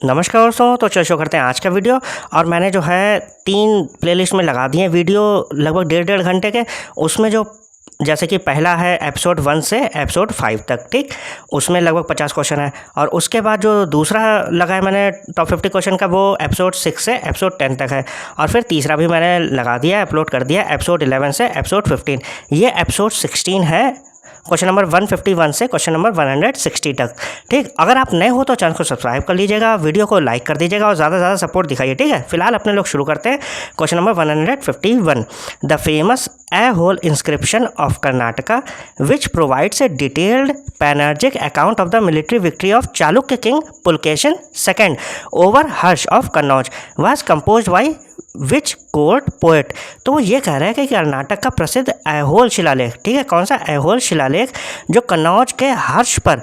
नमस्कार दोस्तों, तो चलो शुरू करते हैं आज का वीडियो। और मैंने जो है 3 प्लेलिस्ट में लगा दिए वीडियो लगभग डेढ़ घंटे के। उसमें जो जैसे कि पहला है एपिसोड 1 से एपिसोड 5 तक, ठीक। उसमें लगभग 50 क्वेश्चन है। और उसके बाद जो दूसरा लगा है मैंने टॉप 50 क्वेश्चन का, वो एपिसोड 6 से एपिसोड 10 तक है। और फिर तीसरा भी मैंने लगा दिया, अपलोड कर दिया, एपिसोड 11 से एपिसोड 15। ये एपिसोड 16 है, क्वेश्चन नंबर 151 से क्वेश्चन नंबर 160 तक, ठीक। अगर आप नए हो तो चैनल को सब्सक्राइब कर लीजिएगा, वीडियो को लाइक कर दीजिएगा और ज़्यादा से ज़्यादा सपोर्ट दिखाइए, ठीक है। फिलहाल अपने लोग शुरू करते हैं question number 151। The famous Aihole inscription of Karnataka which provides a detailed panegyric account of the military victory of Chalukya king Pulakeshin second over Harsha of Kannauj was compose by which court poet. तो वो ये कह रहा है कि कर्नाटक का प्रसिद्ध ऐहोल शिलालेख, ठीक है, कौन सा ऐहोल शिलालेख, जो कन्नौज के हर्ष पर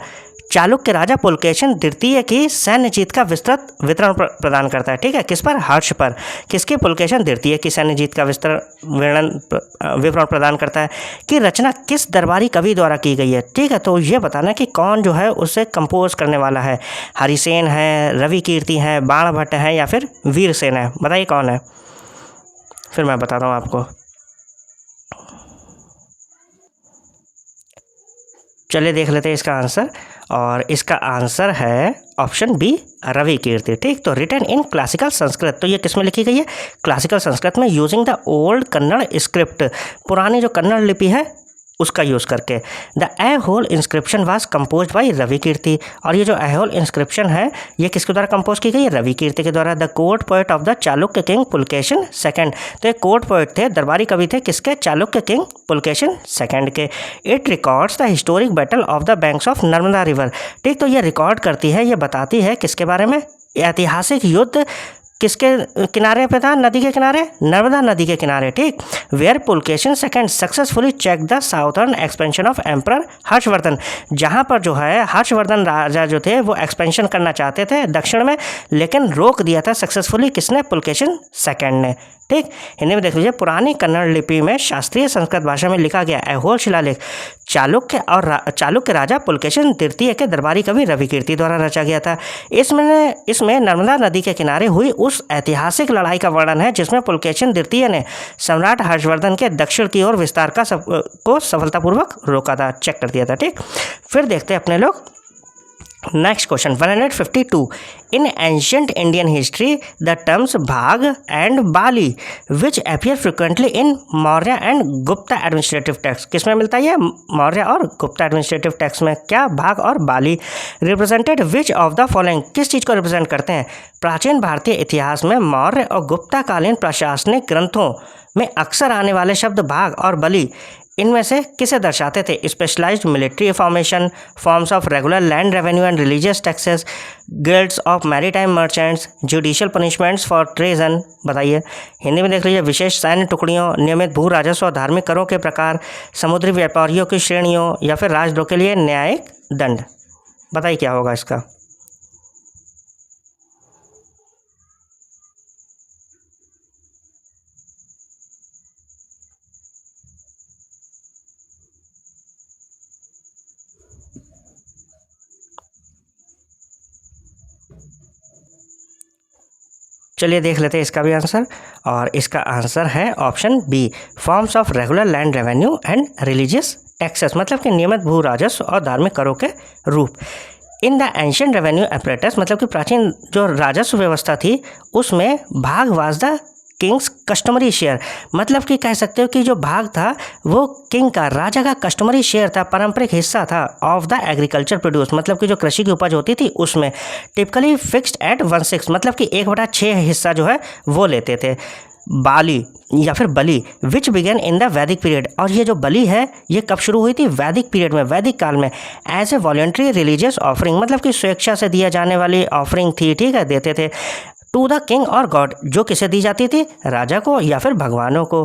चालुक्य राजा पुलकेशन द्वितीय की सैन्य जीत का विस्तृत विवरण प्रदान करता है, ठीक है। किस पर? हर्ष पर। किसके? पुलकेशन द्वितीय की सैन्य जीत का विस्तृत विवरण प्रदान करता है। कि रचना किस दरबारी कवि द्वारा की गई है, ठीक है। तो ये बताना कि कौन जो है उसे कंपोज करने वाला है। हरिसेन है, रवि कीर्ति है, बाण भट्ट है या फिर वीरसेन है? बताइए कौन है, फिर मैं बताता हूँ आपको। चलिए देख लेते हैं इसका आंसर। और इसका आंसर है ऑप्शन बी, रवि कीर्ति, ठीक। तो रिटन इन क्लासिकल संस्कृत, तो ये किस में लिखी गई है? क्लासिकल संस्कृत में, using the old Kannada script, पुरानी जो कन्नड़ लिपि है उसका यूज़ करके। The Aihole inscription was compose by Ravikirti. और ये जो ए होल इंस्क्रिप्शन है ये किसके द्वारा कंपोज की गई है? रवि कीर्ति के द्वारा। The court poet of the Chalukya king Pulakeshin second, तो ये कोर्ट पोएट थे, दरबारी कवि थे, किसके? चालुक्य किंग पुलकेशन सेकंड के। It records the historic battle of the banks of Narmada river, ठीक। तो ये रिकॉर्ड करती है, ये बताती है किसके बारे में? ऐतिहासिक युद्ध किसके किनारे पे था? नदी के किनारे, नर्मदा नदी के किनारे, ठीक। Where Pulakeshin second successfully check the southern expansion of emperor Harshavardhan, जहाँ पर जो है हर्षवर्धन राजा जो थे वो एक्सपेंशन करना चाहते थे दक्षिण में, लेकिन रोक दिया था सक्सेसफुली किसने? पुलकेशन सेकंड ने, ठीक। हिंदी में देख लीजिए, पुरानी कन्नड़ लिपि में शास्त्रीय संस्कृत भाषा में लिखा गया ऐहोल शिलालेख चालुक्य राजा पुलकेशन तृतीय के दरबारी कवि रवि कीर्ति द्वारा रचा गया था। इसमें नर्मदा नदी के किनारे हुई उस ऐतिहासिक लड़ाई का वर्णन है जिसमें पुलकेशन द्वितीय ने सम्राट हर्षवर्धन के दक्षिण की ओर विस्तार को सफलतापूर्वक रोका था, चेक कर दिया था, ठीक। फिर देखते हैं अपने लोग next question 152। In ancient Indian history the terms bhaga and bali which appear frequently in Maurya and Gupta administrative text, किसमें मिलता है ये? मौर्य और गुप्ता एडमिनिस्ट्रेटिव टेक्स्ट में। क्या? भाग और bali. Represented which of the following, किस चीज़ को रिप्रेजेंट करते हैं? प्राचीन भारतीय इतिहास में मौर्य और गुप्ताकालीन प्रशासनिक ग्रंथों में अक्सर आने वाले शब्द भाग और बली इनमें से किसे दर्शाते थे? Specialised military formation, forms of regular land revenue and religious taxes, guilds of maritime merchants, judicial punishments for treason. बताइए। हिंदी में देख लीजिए, विशेष सैन्य टुकड़ियों, नियमित भू राजस्व और धार्मिक करों के प्रकार, समुद्री व्यापारियों की श्रेणियों या फिर राजद्रोह के लिए न्यायिक दंड। बताइए क्या होगा इसका। चलिए देख लेते हैं इसका भी आंसर। और इसका आंसर है option B, forms of regular land revenue and religious taxes, मतलब कि नियमित भू राजस्व और धार्मिक करों के रूप। In the ancient revenue apparatus, मतलब कि प्राचीन जो राजस्व व्यवस्था थी उसमें भाग was the Kings customary share, मतलब कि कह सकते हो कि जो भाग था वो किंग का, राजा का कस्टमरी शेयर था, पारंपरिक हिस्सा था ऑफ द एग्रीकल्चर प्रोड्यूस, मतलब कि जो कृषि की उपज होती थी उसमें। टिपिकली फिक्स्ड एट 1/6, मतलब कि 1/6 हिस्सा जो है वो लेते थे। बाली या फिर बलि विच बिगेन इन द वैदिक पीरियड, और ये जो बलि है ये कब शुरू हुई थी? वैदिक पीरियड में, वैदिक काल में। As a voluntary religious offering, मतलब कि स्वेच्छा से दिया जाने वाली ऑफरिंग थी, ठीक है, देते थे। टू द किंग और गॉड, जो किसे दी जाती थी? राजा को या फिर भगवानों को।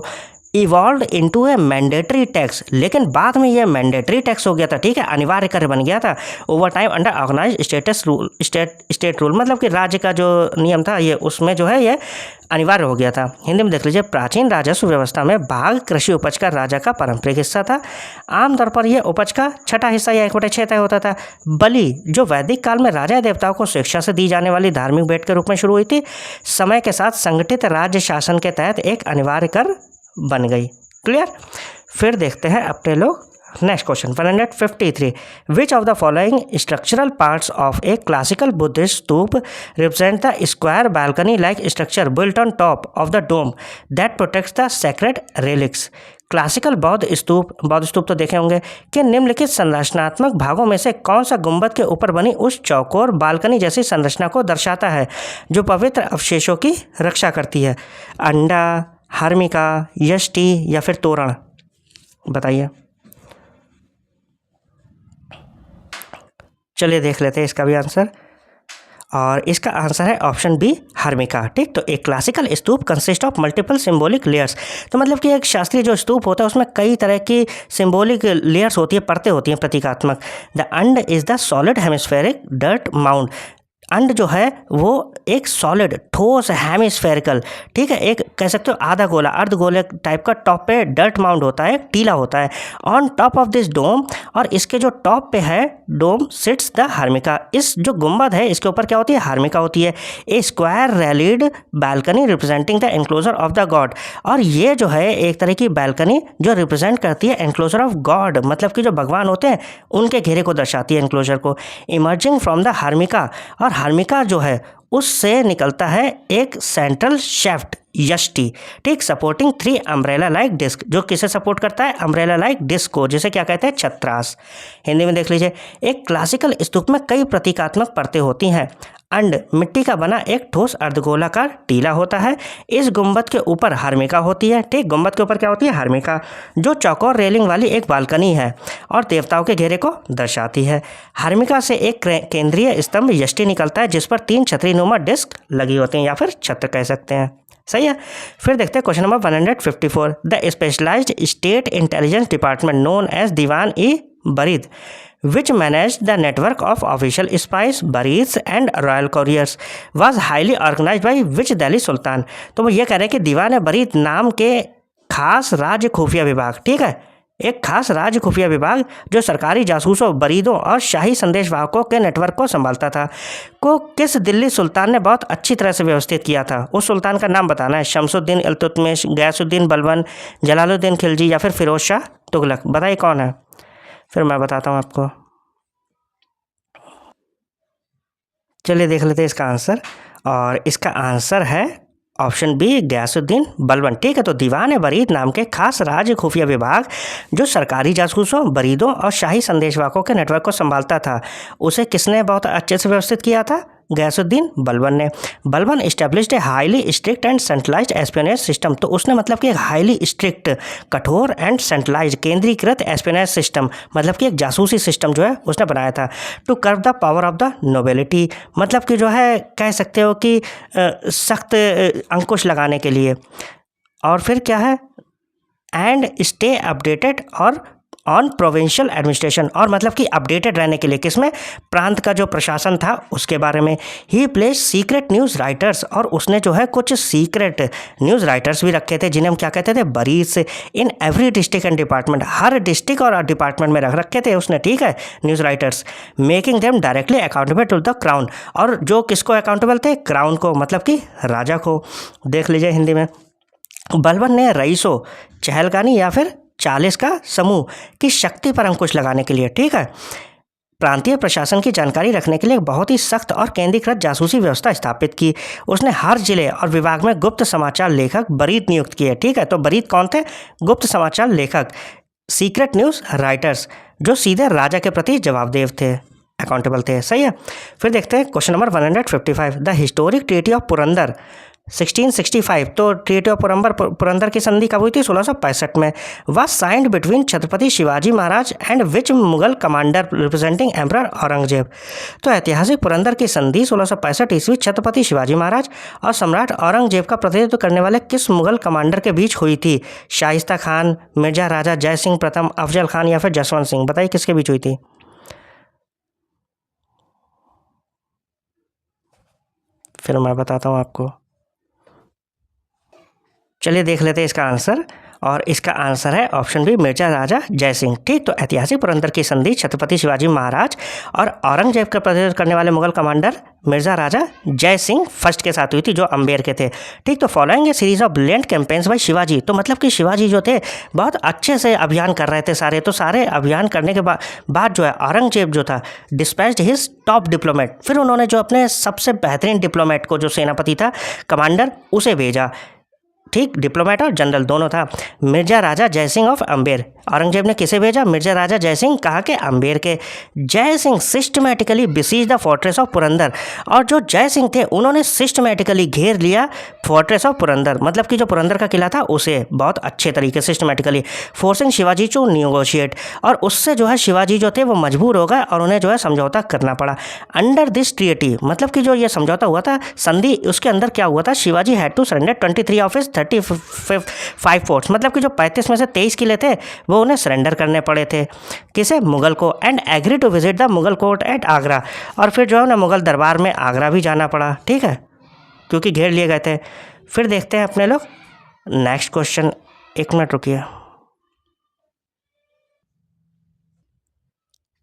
इवॉल्व इनटू ए मैंडेटरी टैक्स, लेकिन बाद में ये मैंडेटरी टैक्स हो गया था, ठीक है, अनिवार्य कर बन गया था over time under organise state rule, मतलब कि राज्य का जो नियम था ये उसमें जो है ये अनिवार्य हो गया था। हिंदी में देख लीजिए, प्राचीन राजस्व व्यवस्था में भाग कृषि उपज का राजा का पारंपरिक हिस्सा था। आमतौर पर यह उपज का छठा हिस्सा या 1/6 तय होता था। बलि जो वैदिक काल में राजा देवताओं को शिक्षा से दी जाने वाली धार्मिक भेंट के रूप में शुरू हुई थी, समय के साथ संगठित राज्य शासन के तहत एक अनिवार्य कर बन गई। क्लियर। फिर देखते हैं अपने लोग next question 153, which of the following structural parts of a classical Buddhist stupa represent the square balcony like structure built on top of the dome that protects the sacred relics. Classical बौद्ध स्तूप तो देखे होंगे कि निम्नलिखित संरचनात्मक भागों में से कौन सा गुंबद के ऊपर बनी उस चौकोर बालकनी जैसी संरचना को दर्शाता है जो पवित्र अवशेषों की रक्षा करती है? अंडा, हर्मिका, यष्टि या फिर तोरण? बताइए। चलिए देख लेते हैं इसका भी आंसर, और इसका आंसर है ऑप्शन बी, हर्मिका। ठीक, तो एक classical stupa consist of multiple symbolic layers, तो मतलब कि एक शास्त्रीय जो स्तूप होता है उसमें कई तरह की सिंबॉलिक लेयर्स होती है, परतें होती हैं प्रतीकात्मक। The anda is the solid hemispheric dirt mound, anda जो है वो एक सॉलिड ठोस हेमिस्फेरिकल, ठीक है, एक कह सकते हो आधा गोला अर्ध गोले टाइप का टॉप पे डर्ट माउंड होता है, टीला होता है। ऑन टॉप ऑफ दिस डोम, और इसके जो टॉप पे है डोम, सिट्स द हर्मिका, इस जो गुंबद है इसके ऊपर क्या होती है? हर्मिका होती है। A square railed balcony representing the enclosure of the god, और ये जो है एक तरह की बालकनी जो रिप्रेजेंट करती है एनक्लोजर ऑफ गॉड, मतलब कि जो भगवान होते हैं उनके घेरे को दर्शाती है, एनक्लोजर को। इमर्जिंग फ्रॉम द हर्मिका, और हर्मिका जो है उससे निकलता है एक सेंट्रल शेफ्ट यष्टि, ठीक, सपोर्टिंग 3 अम्ब्रेला लाइक डिस्क, जो किसे सपोर्ट करता है? अम्ब्रेला लाइक डिस्क को, जिसे क्या कहते हैं? छत्रास। हिंदी में देख लीजिए, एक क्लासिकल स्तूप में कई प्रतीकात्मक परतें होती हैं। अंड मिट्टी का बना एक ठोस अर्धगोलाकार टीला होता है। इस गुंबद के ऊपर हर्मिका होती है, ठीक, गुंबद के ऊपर क्या होती है? हर्मिका, जो चौकोर रेलिंग वाली एक बालकनी है और देवताओं के घेरे को दर्शाती है। हर्मिका से एक केंद्रीय स्तंभ यष्टि निकलता है जिस पर 3 छतरीनुमा डिस्क लगी होती हैं, या फिर छत्र कह सकते हैं। सही है। फिर देखते हैं question number 154, the specialised state intelligence department known as Diwan e Barid which managed the network of official spies, bareets and royal couriers was highly organized by which Delhi Sultan। तो वो ये कह रहे हैं कि दीवान बरीद नाम के खास राज्य खुफिया विभाग, ठीक है, एक खास राज्य खुफिया विभाग जो सरकारी जासूसों, बरीदों और शाही संदेशवाहकों के नेटवर्क को संभालता था, को किस दिल्ली सुल्तान ने बहुत अच्छी तरह से व्यवस्थित किया था? उस सुल्तान का नाम बताना है। शमसुद्दीन इल्तुतमिश, गयासुद्दीन बलबन, जलालुद्दीन खिलजी या फिर फिरोज शाह तुगलक? बताइए कौन है? फिर मैं बताता हूँ आपको। चलिए देख लेते हैं इसका आंसर, और इसका आंसर है ऑप्शन बी, गयासुद्दीन बलबन। ठीक है, तो दीवान बरीद नाम के खास राज्य खुफिया विभाग जो सरकारी जासूसों, बरीदों और शाही संदेशवाहकों के नेटवर्क को संभालता था, उसे किसने बहुत अच्छे से व्यवस्थित किया था? गयासुद्दीन बलबन ने। Balban established a highly strict and centralised espionage system, तो उसने मतलब कि एक हाईली स्ट्रिक्ट, कठोर एंड सेंट्रलाइज्ड, केंद्रीकृत एस्पियोनेज सिस्टम, मतलब कि एक जासूसी सिस्टम जो है उसने बनाया था। To curb the power of the nobility, मतलब कि जो है कह सकते हो कि सख्त अंकुश लगाने के लिए। और फिर क्या है? एंड स्टे अपडेटेड और ऑन प्रोविंशियल एडमिनिस्ट्रेशन, और मतलब कि अपडेटेड रहने के लिए किसमें? प्रांत का जो प्रशासन था उसके बारे में। ही प्लेस सीक्रेट न्यूज़ राइटर्स, और उसने जो है कुछ सीक्रेट न्यूज़ राइटर्स भी रखे थे जिन्हें हम क्या कहते थे? बरीस। In every district and department, हर डिस्ट्रिक्ट और डिपार्टमेंट में रख रखे थे उसने, ठीक है, news writers. Making them directly accountable to the crown, और जो किसको अकाउंटेबल थे? क्राउन को, मतलब कि राजा को। देख लीजिए हिंदी में, बलबन ने रईसों, चहलगानी या फिर 40 का समूह की शक्ति पर अंकुश लगाने के लिए, ठीक है, प्रांतीय प्रशासन की जानकारी रखने के लिए बहुत ही सख्त और केंद्रीकृत जासूसी व्यवस्था स्थापित की। उसने हर जिले और विभाग में गुप्त समाचार लेखक बरीद नियुक्त किए, ठीक है, तो बरीद कौन थे? गुप्त समाचार लेखक, सीक्रेट न्यूज़ राइटर्स, जो सीधे राजा के प्रति जवाबदेह थे, अकाउंटेबल थे। सही है। फिर देखते हैं question number 155, the historic treaty of Purandar 1665। तो ट्रीटी ऑफ पुरंदर की संधि कब हुई थी? 1665 में। वह signed between Chhatrapati Shivaji Maharaj and which Mughal commander representing emperor Aurangzeb. तो ऐतिहासिक पुरंदर की संधि 1665 ईस्वी छत्रपति शिवाजी महाराज और सम्राट औरंगजेब का प्रतिनिधित्व करने वाले किस मुगल कमांडर के बीच हुई थी? शाइस्ता खान, मिर्जा राजा जय सिंह प्रथम, अफजल खान या फिर जसवंत सिंह। बताइए किसके बीच हुई थी? फिर मैं बताता हूँ आपको। चलिए देख लेते हैं इसका आंसर, और इसका आंसर है ऑप्शन बी, मिर्जा राजा जय सिंह। ठीक, तो ऐतिहासिक पुरंदर की संधि छत्रपति शिवाजी महाराज और औरंगजेब का प्रतिनिधित्व करने वाले मुगल कमांडर मिर्जा राजा जय सिंह फर्स्ट के साथ हुई थी, जो अम्बेर के थे। ठीक, तो following a series of brilliant campaigns by Shivaji. तो मतलब कि शिवाजी जो थे बहुत अच्छे से अभियान कर रहे थे सारे, तो सारे अभियान करने के बाद जो है औरंगजेब जो था डिस्पैच्ड हिज टॉप डिप्लोमेट। फिर उन्होंने जो अपने सबसे बेहतरीन डिप्लोमेट को, जो सेनापति था, कमांडर, उसे भेजा। ठीक, डिप्लोमेट और जनरल दोनों था, मिर्जा राजा जय सिंह ऑफ अम्बेर। औरंगजेब ने किसे भेजा? मिर्जा राजा जय सिंह, कहा के अम्बेर के। Jai Singh systematically besieges the fortress of Purandar, और जो जय सिंह थे उन्होंने सिस्टमेटिकली घेर लिया फोर्ट्रेस ऑफ पुरंदर, मतलब कि जो पुरंदर का किला था उसे बहुत अच्छे तरीके से systematically, forcing Shivaji to negotiate. और उससे जो है शिवाजी जो थे वो मजबूर हो गए और उन्हें जो है समझौता करना पड़ा। अंडर दिस ट्रीटी, मतलब कि जो ये समझौता हुआ था, संधि, उसके अंदर क्या हुआ था? Shivaji had to surrender 23 of his 35 forts, मतलब कि जो 35 में से 23 किले थे वो उन्हें सरेंडर करने पड़े थे। किसे? मुगल को। And agree to visit the Mughal court at Agra, और फिर जो है उन्हें मुगल दरबार में आगरा भी जाना पड़ा। ठीक है, क्योंकि घेर लिए गए थे। फिर देखते हैं अपने लोग नेक्स्ट क्वेश्चन। एक मिनट रुकिए,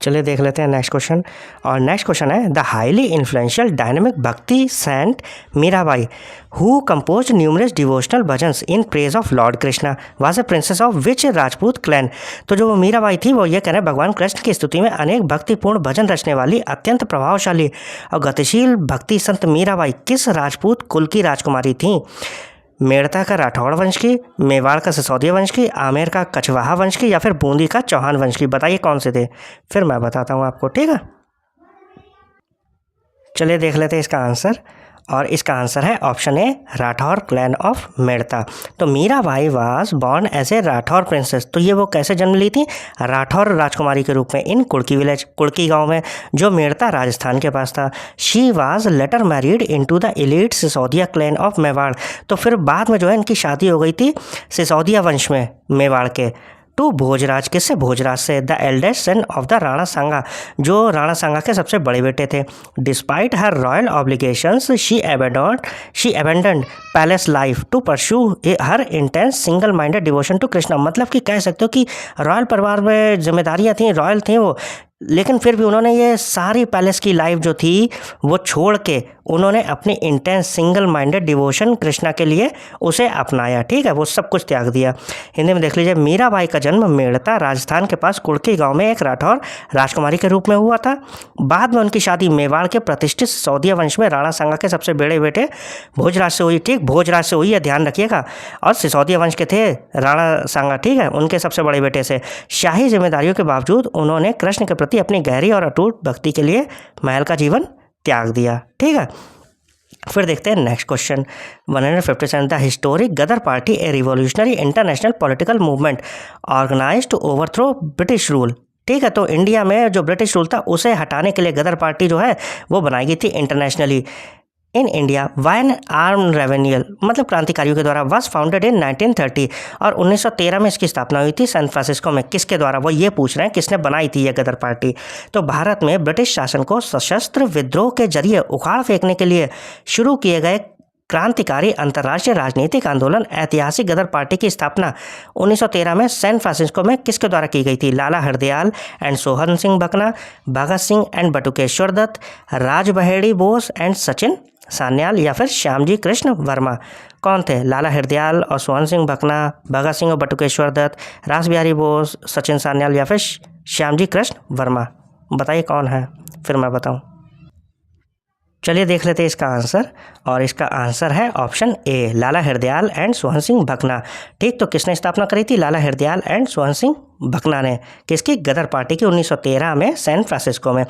चलिए देख लेते हैं नेक्स्ट क्वेश्चन। और नेक्स्ट क्वेश्चन है, the highly influential dynamic bhakti saint Mirabai who compose numerous devotional bhajans in praise of Lord Krishna was a princess of which Rajput clan. तो जो वो मीराबाई थी वो ये कह रहे हैं भगवान कृष्ण की स्तुति में अनेक भक्तिपूर्ण भजन रचने वाली अत्यंत प्रभावशाली और गतिशील भक्ति संत मीराबाई किस राजपूत कुल की राजकुमारी थी? मेड़ता का राठौड़ वंश की, मेवाड़ का सिसोदिया वंश की, आमेर का कछवाहा वंश की, या फिर बूंदी का चौहान वंश की। बताइए कौन से थे? फिर मैं बताता हूँ आपको। ठीक है, चलिए देख लेते हैं इसका आंसर, और इसका आंसर है option A, Rathore clan of Merta. तो Mirabai was born as a Rathore princess. तो ये वो कैसे जन्म ली थी? राठौर राजकुमारी के रूप में, इन कुड़की विलेज, कुड़की गांव में, जो मेड़ता राजस्थान के पास था। She was later married into the elite Sisodia clan of Mewar. तो फिर बाद में जो है इनकी शादी हो गई थी सिसोदिया वंश में, मेवाड़ के, टू भोजराज। किससे? भोजराज से, the eldest son of the Rana Sanga, जो राणा सांगा के सबसे बड़े बेटे थे। Despite her royal obligations she abandoned palace life to pursue her intense single minded devotion to Krishna. मतलब कि कह सकते हो कि रॉयल परिवार में जिम्मेदारियां थी, रॉयल थे वो, लेकिन फिर भी उन्होंने ये सारी पैलेस की लाइफ जो थी वो छोड़ के उन्होंने अपनी intense single minded devotion Krishna के लिए उसे अपनाया। ठीक है, वो सब कुछ त्याग दिया। हिंदी में देख लीजिए, मीराबाई का जन्म मेड़ता राजस्थान के पास कुड़की गांव में एक राठौर राजकुमारी के रूप में हुआ था। बाद में उनकी शादी मेवाड़ के प्रतिष्ठित सिसोदिया वंश में राणा सांगा के सबसे बड़े बेटे भोजराज से हुई। ठीक, भोजराज से हुई है, ध्यान रखिएगा। और सिसोदिया वंश के थे राणा सांगा, ठीक है, उनके सबसे बड़े बेटे से। शाही जिम्मेदारियों के बावजूद उन्होंने कृष्ण के प्रति अपनी गहरी और अटूट भक्ति के लिए महल का जीवन त्याग दिया। ठीक है, फिर देखते हैं next question. 157, the historic Ghadar Party a revolutionary international political movement organised to overthrow British rule. ठीक है, तो इंडिया में जो ब्रिटिश रूल था उसे हटाने के लिए गदर पार्टी जो है वो बनाई गई थी internationally. In India via armed रेवेन्यूअल, मतलब क्रांतिकारियों के द्वारा, वॉज फाउंडेड इन 1930, और 1913 में इसकी स्थापना हुई थी सैन फ्रांसिस्को में। किसके द्वारा? वो ये पूछ रहे हैं किसने बनाई थी ये गदर पार्टी। तो भारत में ब्रिटिश शासन को सशस्त्र विद्रोह के जरिए उखाड़ फेंकने के लिए शुरू किए गए क्रांतिकारी अंतर्राष्ट्रीय राजनीतिक आंदोलन ऐतिहासिक गदर पार्टी की स्थापना 1913 में सैन फ्रांसिस्को में किसके द्वारा की गई थी? Lala Hardayal and Sohan Singh Bhakna, Bhagat Singh and Batukeshwar Dutt, Rash Behari Bose and Sachin Sanyal, या फिर श्यामजी कृष्ण वर्मा। कौन थे? लाला हरदयाल और सोहन सिंह भकना, भगत सिंह और बटुकेश्वर दत्त, रास बिहारी बोस, सचिन सान्याल, या फिर श्यामजी कृष्ण वर्मा। बताइए कौन है, फिर मैं बताऊं। चलिए देख लेते हैं इसका आंसर, और इसका आंसर है option A, Lala Hardayal and Sohan Singh Bhakna. ठीक, तो किसने स्थापना करी थी? लाला हरदयाल एंड सोहन सिंह भकना ने, किसकी, गदर पार्टी की, 1913 में सैन फ्रांसिस्को में।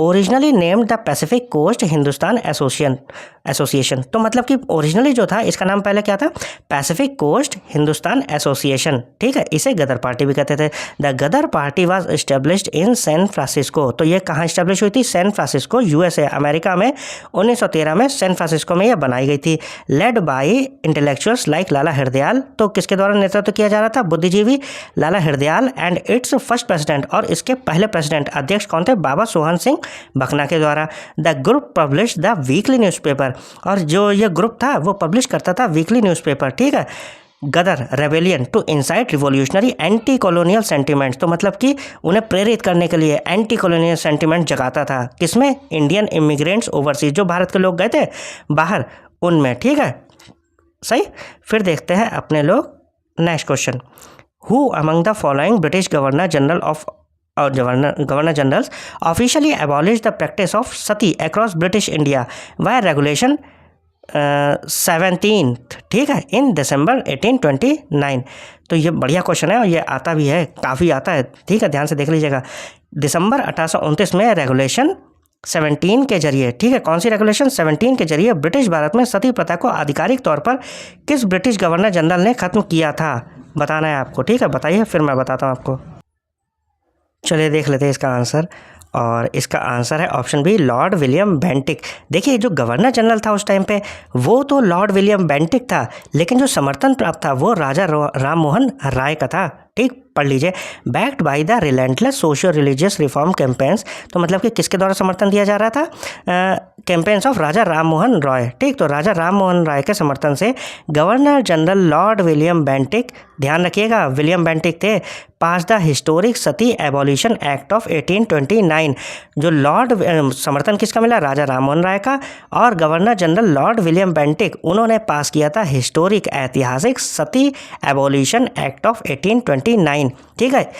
Originally named the Pacific Coast Hindustan Association, तो मतलब कि ओरिजिनली जो था इसका नाम पहले क्या था, पैसिफिक कोस्ट हिंदुस्तान एसोसिएशन, ठीक है, इसे गदर पार्टी भी कहते थे। The Ghadar Party was established in San Francisco, तो ये कहाँ एस्टेब्लिश हुई थी, सैन फ्रांसिस्को यूएसए अमेरिका में 1913 में सैन फ्रांसिस्को में यह बनाई गई थी। Led by intellectuals like Lala Hardayal, तो किसके द्वारा नेतृत्व किया जा रहा था, बुद्धिजीवी Lala Hardayal, and its first president, और इसके पहले प्रेसिडेंट अध्यक्ष कौन थे, बाबा सोहन सिंह भकना के द्वारा। The group publish the weekly newspaper, और जो ये ग्रुप था वो पब्लिश करता था वीकली न्यूज़पेपर, ठीक है। Ghadar rebellion to incite revolutionary anti colonial sentiments, तो मतलब कि उन्हें प्रेरित करने के लिए एंटी कॉलोनियल सेंटिमेंट जगाता था, किसमें, इंडियन इमिग्रेंट्स ओवरसीज, जो भारत के लोग गए थे बाहर उनमें, ठीक है, सही। फिर देखते हैं अपने लोग next question, who among the following British governor general of governor generals officially abolish the practice of Sati across British India by regulation 17, ठीक है, इन दिसंबर 1829। तो ये बढ़िया क्वेश्चन है और ये आता भी है, काफ़ी आता है, ठीक है, ध्यान से देख लीजिएगा। दिसंबर 1829 में रेगुलेशन 17 के जरिए, ठीक है, कौन सी रेगुलेशन, 17 के जरिए ब्रिटिश भारत में सती प्रथा को आधिकारिक तौर पर किस ब्रिटिश गवर्नर जनरल ने ख़त्म किया था, बताना है आपको, ठीक है, बताइए, फिर मैं बताता हूँ आपको। चलिए देख लेते हैं इसका आंसर, और इसका आंसर है option B, Lord William Bentinck. देखिए जो गवर्नर जनरल था उस टाइम पे वो तो लॉर्ड विलियम बेंटिक था, लेकिन जो समर्थन प्राप्त था वो राजा राम मोहन राय का था, ठीक, पढ़ लीजिए। Backed by the relentless socio religious reform campaigns, तो मतलब कि किसके द्वारा समर्थन दिया जा रहा था, कैंपेन्स ऑफ राजा राम मोहन रॉय, ठीक, तो राजा राम मोहन राय के समर्थन से governor general lord William Bentinck, ध्यान रखिएगा विलियम बेंटिक थे, pass the historic sati abolition act of 1829। जो लॉर्ड समर्थन किसका मिला, राजा राम मोहन राय का, और governor general lord William Bentinck उन्होंने पास किया था हिस्टोरिक ऐतिहासिक सती एबॉलिशन एक्ट ऑफ 1829, ठीक है।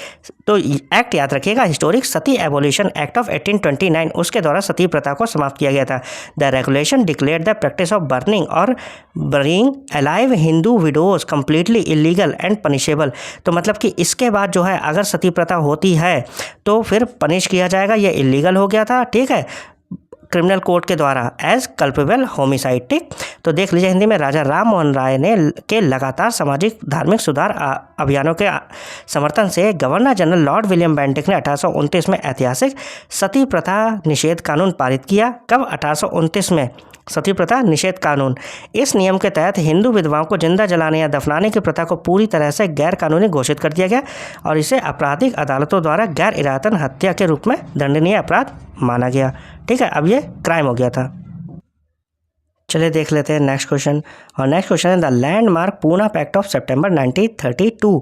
तो एक्ट याद रखिएगा, historic sati abolition act of 1829, उसके द्वारा सती प्रथा को समाप्त किया गया था। The regulation declared the practice of burning और burying alive Hindu widows completely illegal and punishable, तो मतलब कि इसके बाद जो है अगर सती प्रथा होती है तो फिर पनिश किया जाएगा, ये इलीगल हो गया था, ठीक है, क्रिमिनल कोर्ट के द्वारा एज कल्पेबल होमिसाइड, ठीक। तो देख लीजिए हिंदी में, राजा राम मोहन राय ने के लगातार सामाजिक धार्मिक सुधार अभियानों के समर्थन से governor general lord William Bentinck ने 1829 में ऐतिहासिक सती प्रथा निषेध कानून पारित किया। कब, 1829 में सती प्रथा निषेध कानून। इस नियम के तहत हिंदू विधवाओं को जिंदा जलाने या दफनाने की प्रथा को पूरी तरह से गैर कानूनी घोषित कर दिया गया और इसे आपराधिक अदालतों द्वारा गैर इरादतन हत्या के रूप में दंडनीय अपराध माना गया, ठीक है, अब ये क्राइम हो गया था। चलिए देख लेते हैं नेक्स्ट क्वेश्चन, और नेक्स्ट क्वेश्चन है, the landmark Poona Pact of सितंबर 1932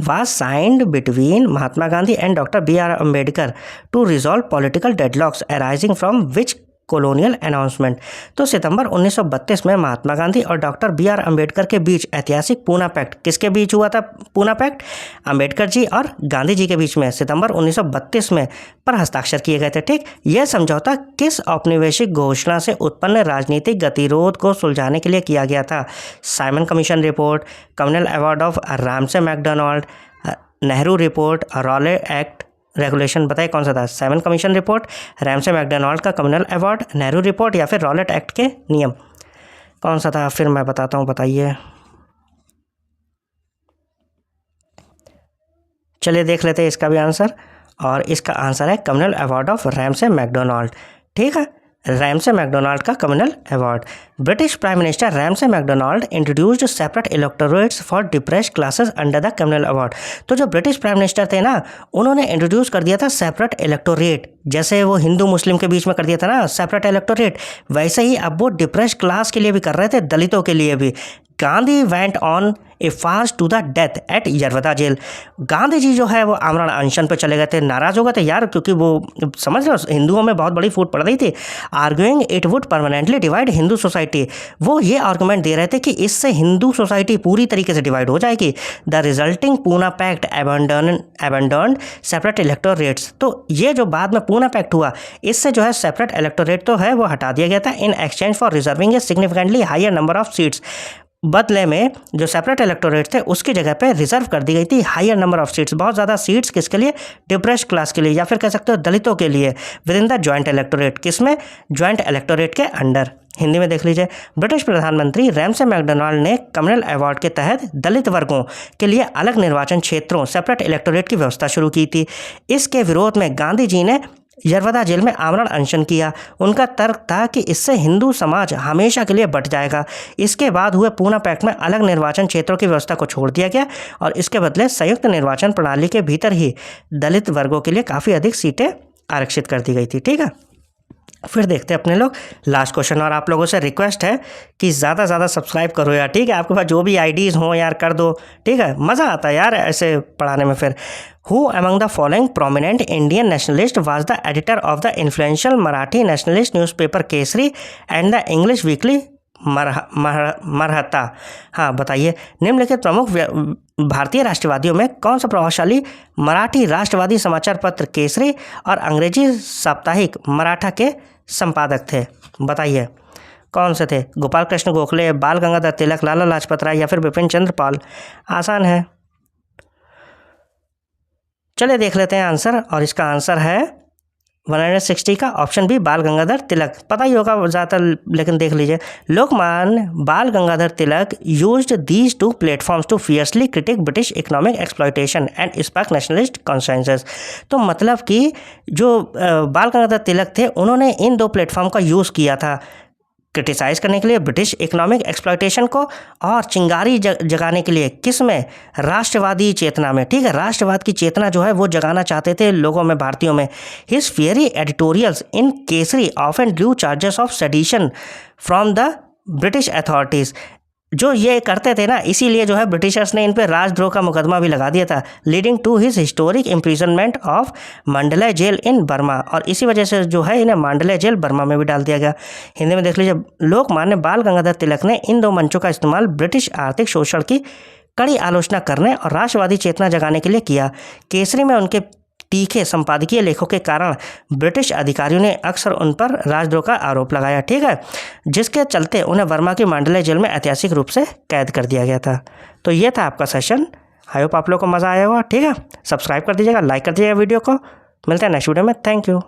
was signed between Mahatma Gandhi and doctor B.R. Ambedkar to resolve political deadlocks arising from which colonial announcement. तो सितंबर 1932 में महात्मा गांधी और डॉक्टर B.R. अम्बेडकर के बीच ऐतिहासिक पूना पैक्ट, किसके बीच हुआ था पूना पैक्ट, अम्बेडकर जी और गांधी जी के बीच में सितंबर 1932 में पर हस्ताक्षर किए गए थे, ठीक। यह समझौता किस औपनिवेशिक घोषणा से उत्पन्न राजनीतिक गतिरोध को सुलझाने के लिए किया गया था, Simon Commission report, communal award of Ramsay MacDonald, Nehru report, Rowlatt Act regulation, बताइए कौन सा था, Simon Commission report, Ramsay MacDonald का कम्युनल अवार्ड, नेहरू रिपोर्ट या फिर रॉलेट एक्ट के नियम, कौन सा था, फिर मैं बताता हूँ, बताइए। चलिए देख लेते हैं इसका भी आंसर, और इसका आंसर है communal award of Ramsay MacDonald, ठीक है, रैमसे मैकडोनाल्ड का communal award. British prime minister Ramsay MacDonald introduced separate electorates for depressed classes under the communal award. तो जो ब्रिटिश प्राइम मिनिस्टर थे ना, उन्होंने इंट्रोड्यूस कर दिया था सेपरेट इलेक्टोरेट, जैसे वो हिंदू मुस्लिम के बीच में कर दिया था ना सेपरेट इलेक्टोरेट, वैसे ही अब वो डिप्रेस्ड क्लास के लिए भी कर रहे थे, दलितों के लिए भी। Gandhi went on a fast to the death at Yerwada jail. Gandhi ji जो है वो आमरण अनशन पे चले गए थे, नाराज हो गए थे यार, क्योंकि वो समझ रहे हो हिंदुओं में बहुत बड़ी फूट पड़ रही थी, arguing it would permanently divide Hindu society. वो ये आर्गूमेंट दे रहे थे कि इससे हिंदू सोसाइटी पूरी तरीके से डिवाइड हो जाएगी। The resulting Poona pact abandoned separate electorates. तो ये जो बाद में पूना पैक्ट हुआ, इससे जो है सेपरेट इलेक्टोरेट तो है वो हटा दिया गया था in exchange for reserving a significantly higher number of seats. बदले में जो सेपरेट इलेक्टोरेट थे उसकी जगह पे रिजर्व कर दी गई थी हायर नंबर ऑफ सीट्स, बहुत ज़्यादा सीट्स किसके लिए, डिप्रेस्ड क्लास के लिए, या फिर कह सकते हो दलितों के लिए, with in the joint electorate. किसमें, ज्वाइंट इलेक्टोरेट के अंडर। हिंदी में देख लीजिए, ब्रिटिश प्रधानमंत्री रैमसे मैकडोनाल्ड ने कम्युनल अवार्ड के तहत दलित वर्गों के लिए अलग निर्वाचन क्षेत्रों, सेपरेट इलेक्टोरेट की व्यवस्था शुरू की थी। इसके विरोध में गांधी जी ने यरवदा जेल में आमरण अनशन किया। उनका तर्क था कि इससे हिंदू समाज हमेशा के लिए बट जाएगा। इसके बाद हुए पूना पैक्ट में अलग निर्वाचन क्षेत्रों की व्यवस्था को छोड़ दिया गया और इसके बदले संयुक्त निर्वाचन प्रणाली के भीतर ही दलित वर्गों के लिए काफ़ी अधिक सीटें आरक्षित कर दी गई थी। ठीक है, फिर देखते हैं अपने लोग लास्ट क्वेश्चन, और आप लोगों से रिक्वेस्ट है कि ज़्यादा से ज़्यादा सब्सक्राइब करो यार। ठीक है, आपके पास जो भी आईडीज़ हों यार कर दो। ठीक है, मज़ा आता है यार ऐसे पढ़ाने में। फिर who among the following prominent Indian nationalist was the editor of the influential Marathi nationalist newspaper Kesari and the English weekly Mahratta. हाँ बताइए, निम्नलिखित प्रमुख भारतीय राष्ट्रवादियों में कौन सा प्रभावशाली मराठी राष्ट्रवादी समाचार पत्र केसरी और अंग्रेजी साप्ताहिक मराठा के संपादक थे? बताइए कौन से थे? गोपाल कृष्ण गोखले, बाल गंगाधर तिलक, लाला लाजपत राय या फिर बिपिन चंद्र पाल? आसान है, चलिए देख लेते हैं आंसर, और इसका आंसर है 160 का ऑप्शन बी, बाल गंगाधर तिलक। पता ही होगा ज़्यादातर, लेकिन देख लीजिए, Lokmanya Bal Gangadhar Tilak used these two platforms to fiercely critic British economic exploitation and spark nationalist consensus. तो मतलब कि जो बाल गंगाधर तिलक थे उन्होंने इन दो प्लेटफॉर्म का यूज़ किया था क्रिटिसाइज़ करने के लिए ब्रिटिश इकोनॉमिक एक्सप्लॉयटेशन को, और चिंगारी जगाने के लिए किस में, राष्ट्रवादी चेतना में। ठीक है, राष्ट्रवाद की चेतना जो है वो जगाना चाहते थे लोगों में, भारतीयों में। His fiery editorials in Kesari often Drew charges of sedition from the British authorities. जो ये करते थे ना, इसीलिए जो है ब्रिटिशर्स ने इन पर राजद्रोह का मुकदमा भी लगा दिया था, leading to his historic imprisonment of Mandalay jail in Burma, और इसी वजह से जो है इन्हें मांडले जेल बर्मा में भी डाल दिया गया। हिंदी में देख लीजिए, लोकमान्य बाल गंगाधर तिलक ने इन दो मंचों का इस्तेमाल ब्रिटिश आर्थिक शोषण की कड़ी आलोचना करने और राष्ट्रवादी चेतना जगाने के लिए किया। केसरी में उनके तीखे संपादकीय लेखों के कारण ब्रिटिश अधिकारियों ने अक्सर उन पर राजद्रोह का आरोप लगाया। ठीक है, जिसके चलते उन्हें बर्मा की मांडले जेल में ऐतिहासिक रूप से कैद कर दिया गया था। तो ये था आपका सेशन, आई होप आप लोगों को मज़ा आया होगा। ठीक है, सब्सक्राइब कर दीजिएगा, लाइक कर दीजिएगा वीडियो को। मिलते हैं नेक्स्ट वीडियो में, थैंक यू।